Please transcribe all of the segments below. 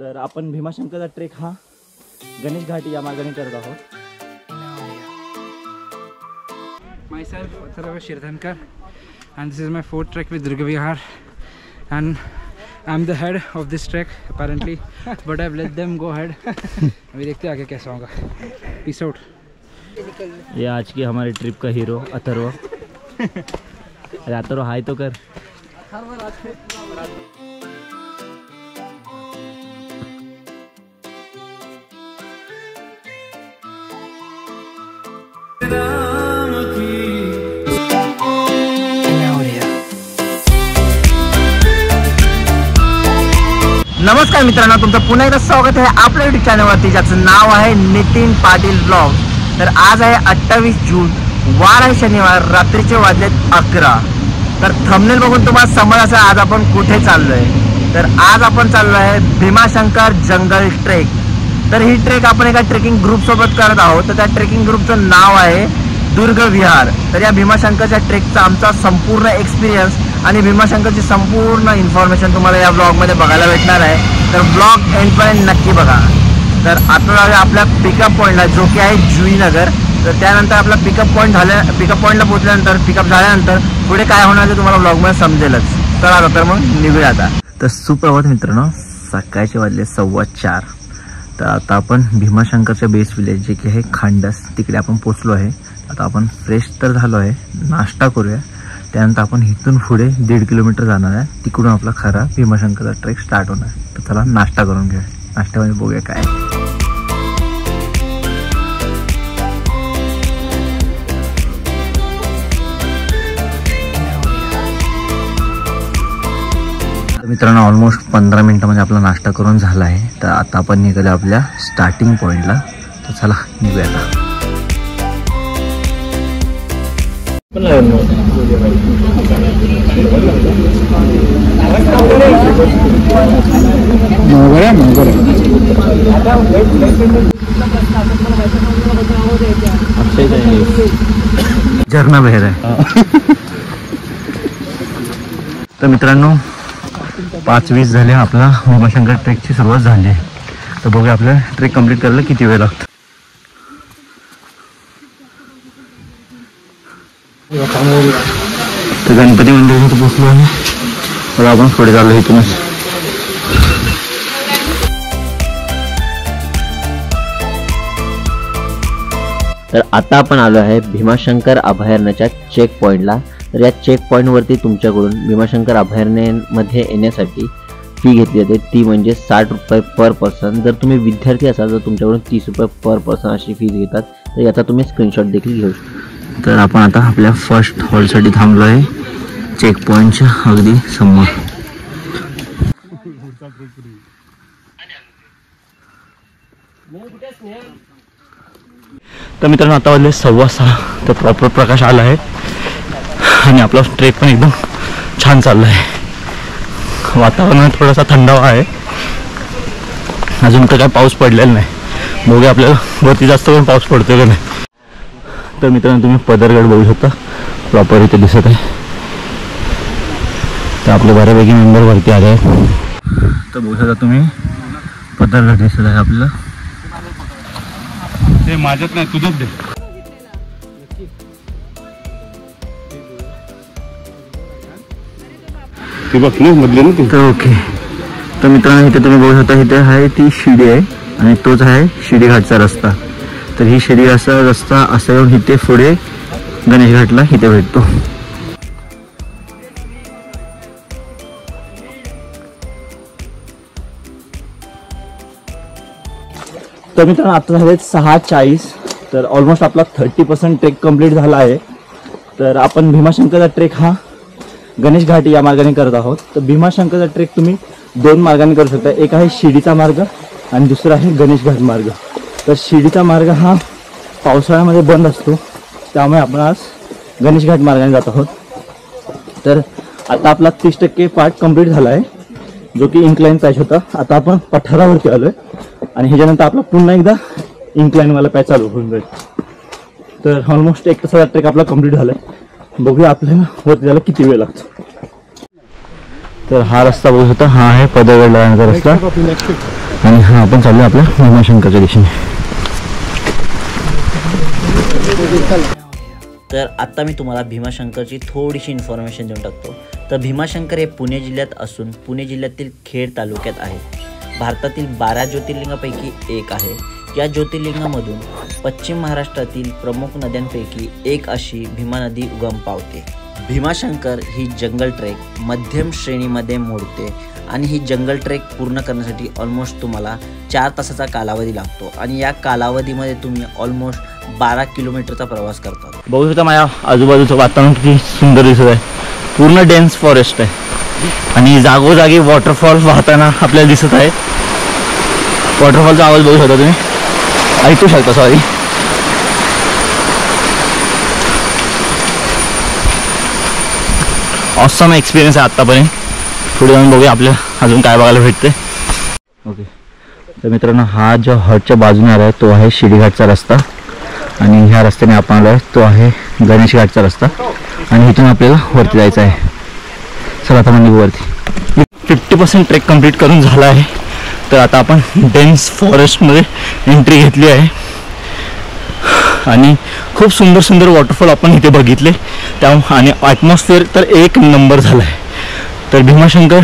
तर आपण भीमाशंकरचा ट्रेक हा गणेश घाटी या मार्गाने करत आहोत. Myself Atharva Shirthankar, and this is my fourth trek with Durga Vihar, and I'm the head of this trek apparently, but I've let them go ahead. अभी देखते हैं आगे कैसा होगा. Peace out. ये आज की हमारी ट्रिप का हीरो अथर्व. अरे अथर्व हाय तो कर. नमस्कार मित्रांनो, तुमचं पुन्हा एकदा स्वागत आहे आपल्या यूट्यूब चॅनलवरती, ज्याचं नाव आहे नितीन पाटील ब्लॉग. तर आज आहे 28 जून, वार आहे शनिवार, रात्रीचे वाजलेत 11. तर थंबनेल बघून तुम्हाला समजलं आज आपण कुठे चाललोय. तर आज आपण चाललो आहे भीमाशंकर जंगल ट्रेक. तर ही ट्रेक आपण एका ट्रेकिंग ग्रुप सोबत करत आहोत. तर त्या ट्रेकिंग ग्रुपचं नाव आहे दुर्ग विहार. तर या भीमाशंकरच्या ट्रेकचा आमचा संपूर्ण एक्सपिरियन्स आणि भीमाशंकरची संपूर्ण इन्फॉर्मेशन तुम्हाला या ब्लॉगमध्ये बघायला भेटणार आहे. तर ब्लॉग एंडपर्यंत नक्की बघा. तर आता जाऊया आपल्या पिकअप पॉईंटला, जो की आहे जुईनगर. तर त्यानंतर आपला पिकअप पॉईंटला पोहोचल्यानंतर, पिकअप झाल्यानंतर पुढे काय होणार ते तुम्हाला ब्लॉगमध्ये समजेलच. चला तर मग निघूया आता. तर सुप्रभात मित्रांनो, सकाळचे वाजले 4:15. तर आता आपण भीमाशंकरच्या बेस विलेज जे की आहे खांडस, तिकडे आपण पोचलो आहे. आता आपण फ्रेश तर झालो आहे, नाश्ता करूया. त्यानंतर आपण इथून पुढे 1.5 किलोमीटर जाणार आहे. तिकडून आपला खरा भीमाशंकरचा ट्रेक स्टार्ट होणार. तर चला नाश्ता करून घेऊया. नाश्त्यामध्ये बघूया काय. मित्रांनो, ऑलमोस्ट 15 मिनिटांमध्ये आपला नाश्ता करून झाला आहे. तर आता आपण निघालो आपल्या स्टार्टिंग पॉईंटला. तर चला निघूया आता. झरणा बहेर आहे. तर मित्रांनो, 5:20 झाले. आपला भीमाशंकर ट्रेकची सुरुवात झाली आहे. तर बघूया आपल्याला ट्रेक कंप्लीट करायला किती वेळ लागतो. तर गणपती मंदिरात पोचलो आहे. तर आपण पुढे चाललो इथूनच. तर आता आपण आलो आहे भीमाशंकर अभयारण्याच्या चेक पॉईंटला. तर या चेक पॉईंटवरती तुमच्याकडून भीमाशंकर अभयारण्यामध्ये येण्यासाठी फी घेतली जाते. ती म्हणजे 60 रुपये पर पर्सन. जर तुम्ही विद्यार्थी असाल तर तुमच्याकडून 30 रुपये पर पर्सन अशी फीज घेतात. तर याचा तुम्ही स्क्रीनशॉट देखील घेऊ शकता. तर आपण आता आपल्या फर्स्ट हॉलसाठी थांबलो आहे चेक पॉईंटच्या अगदी समोर. तर मित्रांनो, आता वाजले 6:15. तर प्रॉपर प्रकाश आला आहे आणि आपला ट्रेक पण एकदम छान चालला आहे. वातावरणात थोडासा थंडावा आहे. अजून तर काय पाऊस पडलेला नाही. बघूया आपल्याला वरती जास्त करून पाऊस पडतोय का नाही. तर मित्रांनो, तुम्ही पदरगड बघू शकता, प्रॉपर इथे दिसत आहे. तर आपले बऱ्यापैकी मेंबर वरती आले आहेत. तर बघू शकता तुम्ही, पदरगड दिसत आहे आपल्याला. ते माझ्यात नाही, तुझ्यात दे. ते बघ ना मधले ना. तर ओके. तर मित्रांनो, इथे तुम्ही बघू शकता, इथे आहे ती शिडी आहे आणि तोच आहे शिडीघाटचा रस्ता. तर ही शिडीघाटचा रस्ता असा येऊन इथे पुढे गणेश घाटला इथे भेटतो. तर मित्रांनो, आता झाले 6:40. तर ऑलमोस्ट आपला 30% ट्रेक कंप्लीट झाला आहे. तर आपण भीमाशंकरचा ट्रेक हा गणेश घाटी या मार्गाने करत आहोत. तर भीमाशंकरचा ट्रेक तुम्ही 2 मार्गाने करू शकता. एक आहे शिडीचा मार्ग आणि दुसरा आहे गणेश घाट मार्ग. तर शिडीचा मार्ग हा पावसाळ्यामध्ये बंद असतो, त्यामुळे आपण आज गणेश घाट मार्गाने जात आहोत. तर आता आपला 30% पार्ट कंप्लीट झाला आहे, जो की इन्क्लाइन पॅच होता. आता आपण पठारावरती आलो आहे आणि ह्याच्यानंतर आपला पुन्हा एकदा इन्क्लाइनवाला पॅच चालू होऊन जाईल. तर ऑलमोस्ट 1 तासाचा ट्रेक आपला कंप्लीट झाला आहे. बघूया आपल्याला वरती जायला किती वेळ लागतो. तर हा रस्ता बघू शकता, हा आहे पदरगड जाण्याचा रस्ता. आणि हा आपण चाललो आपल्या भीमाशंकरच्या दिशेने. तर आत्ता मी तुम्हाला भीमाशंकरची थोडीशी इन्फॉर्मेशन देऊन टाकतो. तर भीमाशंकर हे पुणे जिल्ह्यात असून पुणे जिल्ह्यातील खेड तालुक्यात आहे. भारतातील 12 ज्योतिर्लिंगापैकी एक आहे. या ज्योतिर्लिंगामधून पश्चिम महाराष्ट्रातील प्रमुख नद्यांपैकी एक अशी भीमा नदी उगम पावते. भीमाशंकर ही जंगल ट्रेक मध्यम श्रेणीमध्ये मोडते आणि ही जंगल ट्रेक पूर्ण करण्यासाठी ऑलमोस्ट तुम्हाला 4 तासाचा कालावधी लागतो आणि या कालावधीमध्ये तुम्ही ऑलमोस्ट 12 किलोमीटरचा प्रवास करतात. बघू शकता माझ्या आजूबाजूचं वातावरण किती सुंदर दिसत आहे. पूर्ण डेन्स फॉरेस्ट आहे आणि जागोजागी वॉटरफॉल वाहताना आपल्याला दिसत आहे. वॉटरफॉलचा आवाज बघू शकता तुम्ही, ऐकू शकता. सॉरी. ऑसम एक्सपिरियन्स आहे आत्तापर्यंत. पुढे जाऊन बघूया आपल्या अजून काय बघायला भेटते. ओके, तर मित्रांनो हा जो हटच्या बाजूने आला आहे तो आहे शिडीघाटचा रस्ता आणि ह्या रस्त्याने आपण आलो आहे तो आहे गणेश घाटचा रस्ता आणि इथून आपल्याला वरती जायचं आहे. चला आता म्हणजे वरती 50% ट्रेक कंप्लीट करून झाला आहे. तर आता आपण डेन्स फॉरेस्टमध्ये एंट्री घेतली आहे आणि खूप सुंदर सुंदर वॉटरफॉल आपण इथे बघितले त्या आणि ॲटमॉस्फिअर तर एक नंबर झाला आहे. तर भीमाशंकर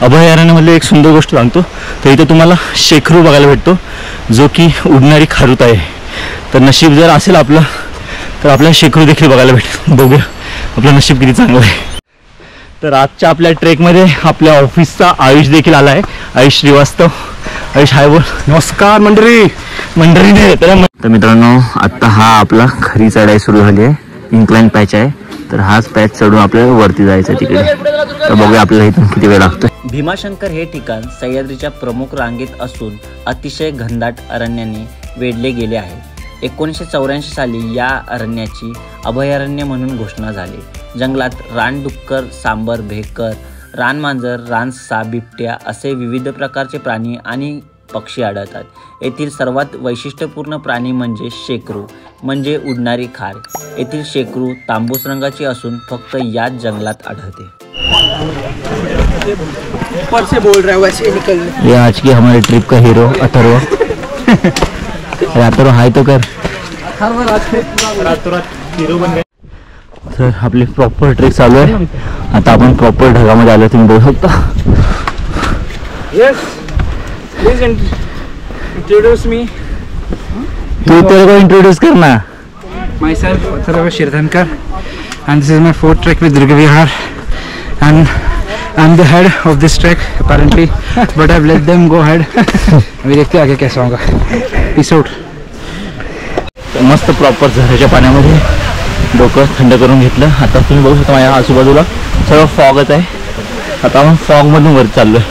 अभयारण्यामधली एक सुंदर गोष्ट सांगतो. तर इथे तुम्हाला शेकरू बघायला भेटतो जो की उडणारी खारुताई आहे. तर नशीब जर असेल आपलं तर आपल्याला शेकरू देखील बघायला भेटेल. बघूया आपलं नशीब किती चांगलं आहे. तर आजच्या आपल्या ट्रेकमध्ये आपल्या ऑफिसचा आयुष देखील आला आहे. आयुष श्रीवास्तव. आयुष हाय बोल. नमस्कार मंडळी. नाही तर मित्रांनो आत्ता हा आपला खरी चढाई सुरू झाली आहे. इन्क्लाइन पॅच आहे. तर हाच पॅच चढून आपल्याला वरती जायचं आहे तिकडे. तर बघूया आपल्याला इथून किती वेळ लागतो. भीमाशंकर हे ठिकाण सह्याद्रीच्या प्रमुख रांगेत असून अतिशय घनदाट अरण्याने वेढले गेले आहे. 1984 साली या अरण्याची अभयारण्य म्हणून घोषणा झाली. जंगलात रानडुक्कर, सांबर, भेकर, रानमांजर, रानसा, बिबट्या असे विविध प्रकारचे प्राणी आणि पक्षी आढळतात. येथील सर्वात वैशिष्ट्यपूर्ण प्राणी म्हणजे शेकरू म्हणजे उडणारी खार. येथील शेकरू तांबूस रंगाची असून फक्त याच जंगलात आढळते. ये आज की हमारे ट्रिप का हीरो अथर्व. अथर्व हाय तो कर. तर आपली प्रॉपर ट्रेक चालू आहे. आता आपण प्रॉपर ढगामध्ये आलो. तुम्ही बघू शकता. Please introduce me. तू तेरे को इंट्रोड्यूस करना. Myself Atharva Shirdhankar and this is my 4th trek with Durga Vihar and I'm the head of this trek apparently but I've let them go ahead. अभी देखते हैं आगे कैसा होगा. Peace out. मस्त प्रॉपर झऱ्याच्या पाण्यामध्ये डोकं थंड करून घेतलं. आता तुम्ही बघू शकता माझ्या आजूबाजूला सगळं फॉगच आहे. आता आपण फॉगमधून वर चाललोय.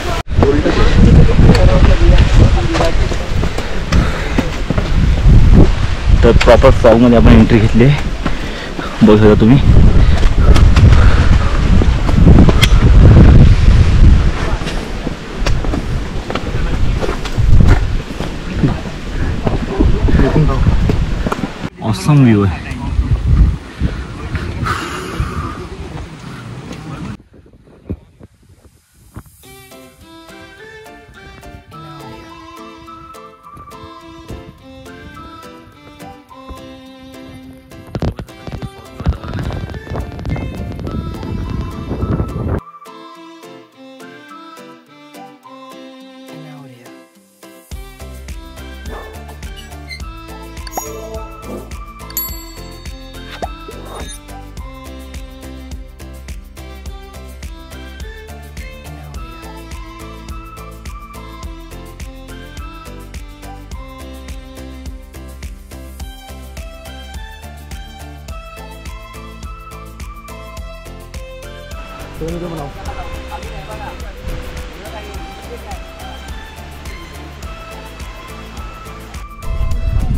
तर प्रॉपर फॉगमध्ये आपण एंट्री घेतली आहे. बघू शकता तुम्ही. ऑसम व्ह्यू आहे.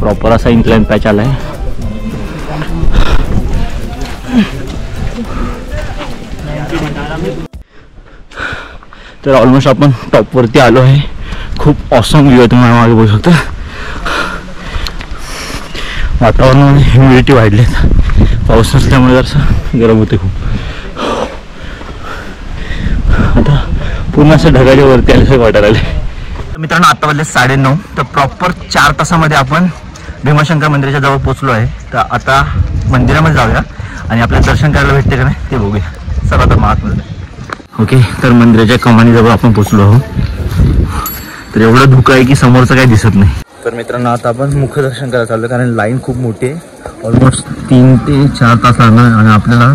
प्रॉपर असा इन्क्लाइन पॅच आला आहे. तर ऑलमोस्ट आपण टॉपवरती आलो आहे. खूप ऑसम व्ह्यू आहे. तुम्हाला मागे बघू शकता. वातावरणामध्ये ह्युमिडिटी वाढली. पाऊस नसल्यामुळे जरासं गरम होते खूप. आता पूर्ण असं ढगाच्या वरती आल्यासारखं वाटायला लागले. मित्रांनो आता वाजले 9:30, तर प्रॉपर 4 तासामध्ये आपण भीमाशंकर मंदिराच्या जवळ पोहोचलो आहे. तर आता मंदिरामध्ये जाऊया आणि आपल्याला दर्शन करायला भेटते का नाही ते बघूया. चला तर महात्मध्ये. ओके, तर मंदिराच्या कमानीजवळ आपण पोहोचलो आहोत. तर एवढं धुकं आहे की समोरचं काही दिसत नाही. तर मित्रांनो आता आपण मुखदर्शन करायला चाललो कारण लाईन खूप मोठी आहे. ऑलमोस्ट 3 ते 4 तास लागणार आणि आपल्याला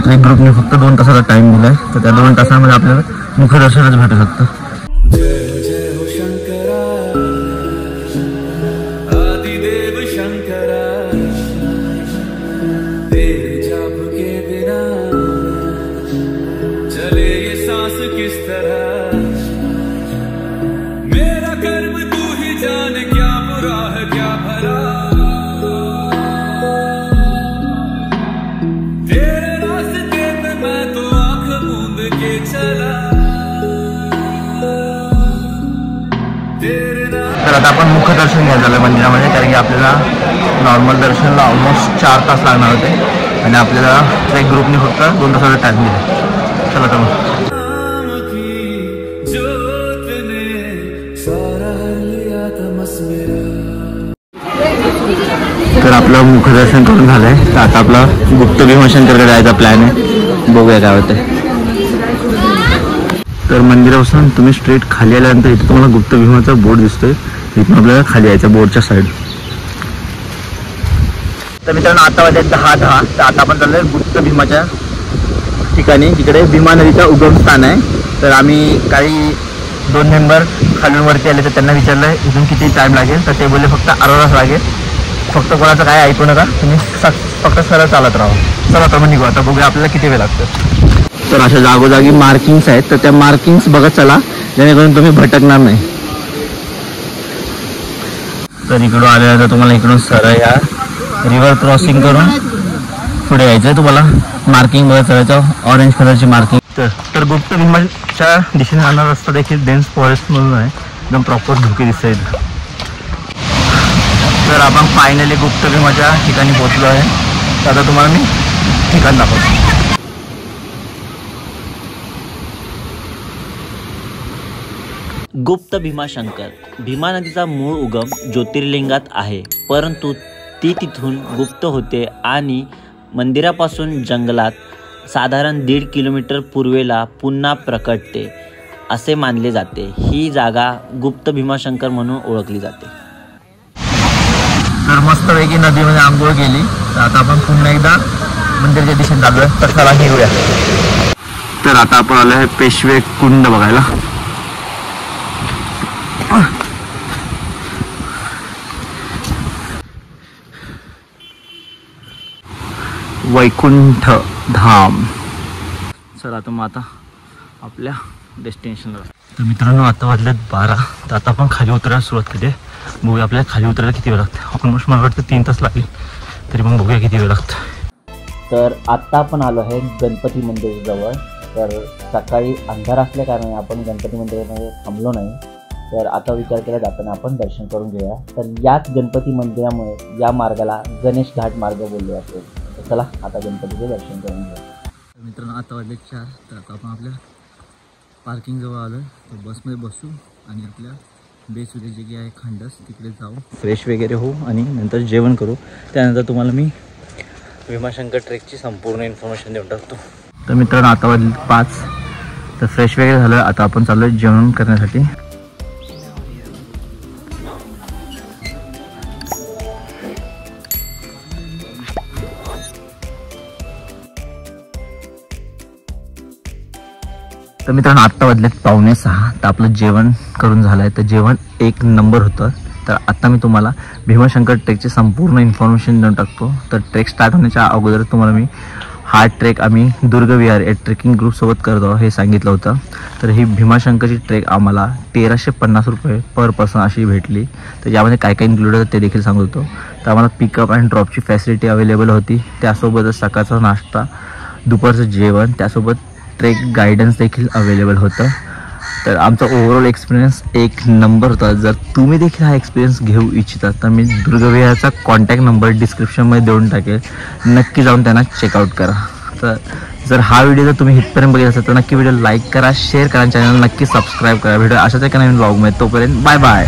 ट्रेक ग्रुपने फक्त 2 तासाचा टाइम दिलाय. तर त्या 2 तासामध्ये आपल्याला मुखदर्शनच भेटू शकतं. तर आता आपण मुखदर्शन घ्यायला झालं मंदिरामध्ये कारण की आपल्याला नॉर्मल दर्शनला ऑलमोस्ट 4 तास लागणार होते आणि आपल्याला ट्रेक ग्रुपने फक्त 2 तासाचा टाइम दिला. चला तर मग. तर आपलं मुखदर्शन करून झालंय. तर आता आपला गुप्त भीमाशंकरकडे जायचा प्लॅन आहे. बघूया काय होतंय. तर मंदिरापासून तुम्ही स्ट्रेट खाली आल्यानंतर इथे तुम्हाला गुप्त भीमाचा बोर्ड दिसतोय. इथून आपल्याला खाली यायचं बोर्डच्या साईड. तर मित्रांनो आता वाजले 10:10. तर आता आपण चाललोय गुप्त भीमाच्या ठिकाणी जिकडे भीमा नदीचा उगमस्थान आहे. तर आम्ही काही 2 मेंबर खालून वरती आले तर त्यांना विचारलं इथून किती टाईम लागेल. तर ते बोलले फक्त अर्धा तास लागेल. फक्त कोणाचं काय ऐकू नका, तुम्ही फक्त सरळ चालत राहा. चला तर मग निघू. आता बघूया आपल्याला किती वेळ लागतं. तर अशा जागोजागी मार्किंग्स आहेत. तर त्या मार्किंग्स बघत चला जेणेकरून तुम्ही भटकणार नाही. तर इकडून आल्यानंतर तुम्हाला इकडून सरळ या रिव्हर क्रॉसिंग करून पुढे यायचं आहे. तुम्हाला मार्किंग बघत चलायचं, ऑरेंज कलरची मार्किंग. तर गुप्त भीमाच्या दिशेने जाणारा रस्ता देखील डेन्स फॉरेस्ट मधून आहे. एकदम प्रॉपर धुके दिसत आहेत. तर आपण फायनली गुप्त भीमाच्या ठिकाणी पोहोचलो आहे. तर आता तुम्हाला मी ठिकाण दाखवतो. गुप्त भीमाशंकर भीमा नदीचा मूळ उगम ज्योतिर्लिंगात आहे, परंतु ती तिथून गुप्त होते आणि मंदिरापासून जंगलात साधारण 1.5 किलोमीटर पूर्वेला पुन्हा प्रकटते असे मानले जाते. ही जागा गुप्त भीमाशंकर म्हणून ओळखली जाते. तर मस्तपैकी नदीमध्ये आंघोळ केली. तर आता आपण पुन्हा एकदा मंदिराच्या दिशेने चाललोय. तर चला घेऊया. तर आता आपण आलो आहे पेशवे कुंड बघायला. वैकुंठ धाम. चला आता मग आता आपल्या डेस्टिनेशनला. तर मित्रांनो आता वाजलेत 12. तर आता आपण खाली उतरायला सुरुवात केली. बघूया आपल्याला खाली उतरायला किती वेळ लागतं. ऑलमोस्ट मला वाटतं 3 तास लागेल. तरी मग बघूया किती वेळ लागतं. तर आत्ता आपण आलो आहे गणपती मंदिराजवळ. तर सकाळी अंधार असल्या कारणाने आपण गणपती मंदिरामध्ये थांबलो नाही. तर आता विचार केला जाताना आपण दर्शन करून घेऊया. तर याच गणपती मंदिरामुळे या मार्गाला गणेश घाट मार्ग बोलले जाते. तर चला आता गणपतीचे दर्शन करून घेऊया. तर मित्रांनो आता वाजले 4. तर आता आपण आपल्या पार्किंग जवळ आलो. तर बसमध्ये बसू आणि आपल्या बेसुरी जे आहे खंडस तिकडे जाऊ, फ्रेश वगैरे होऊ आणि नंतर जेवण करू. त्यानंतर तुम्हाला मी भीमाशंकर ट्रेकची संपूर्ण इन्फॉर्मेशन देऊन टाकतो. तर मित्रांनो आता वाजले 5. तर फ्रेश वगैरे झालं. आता आपण चाललो आहे जेवण करण्यासाठी. तर मित्रांनो आत्ता वाजलेत 5:45. तर आपलं जेवण करून झालं आहे. तर जेवण 1 नंबर होतं. तर आता मी तुम्हाला भीमाशंकर ट्रेकची संपूर्ण इन्फॉर्मेशन देऊन टाकतो. तर ट्रेक स्टार्ट होण्याच्या अगोदर तुम्हाला मी हा ट्रेक आम्ही दुर्ग विहार या ट्रेकिंग ग्रुपसोबत करतो हे सांगितलं होतं. तर ही भीमाशंकरची ट्रेक आम्हाला 1350 रुपये पर पर्सन अशी भेटली. तर यामध्ये काय काय इन्क्लूड होतं ते देखील सांगत होतो. तर आम्हाला पिकअप अँड ड्रॉपची फॅसिलिटी अवेलेबल होती. त्यासोबतच सकाळचा नाश्ता, दुपारचं जेवण, त्यासोबत ट्रेक गायडन्स देखील अवेलेबल होतं. तर आमचा ओव्हरऑल एक्सपिरियन्स 1 नंबर होता. जर तुम्ही देखील हा एक्सपिरियन्स घेऊ इच्छिता तर मी दुर्गविहारचा कॉन्टॅक्ट नंबर डिस्क्रिप्शनमध्ये देऊन टाकेल. नक्की जाऊन त्यांना चेकआउट करा. तर जर हा व्हिडिओ जर तुम्ही इथपर्यंत बघितला असेल तर नक्की व्हिडिओ लाईक करा, शेअर करा, चॅनल नक्की सबस्क्राईब करा. व्हिडिओ अशाच एका नवीन ब्लॉगमध्ये. तोपर्यंत बाय बाय.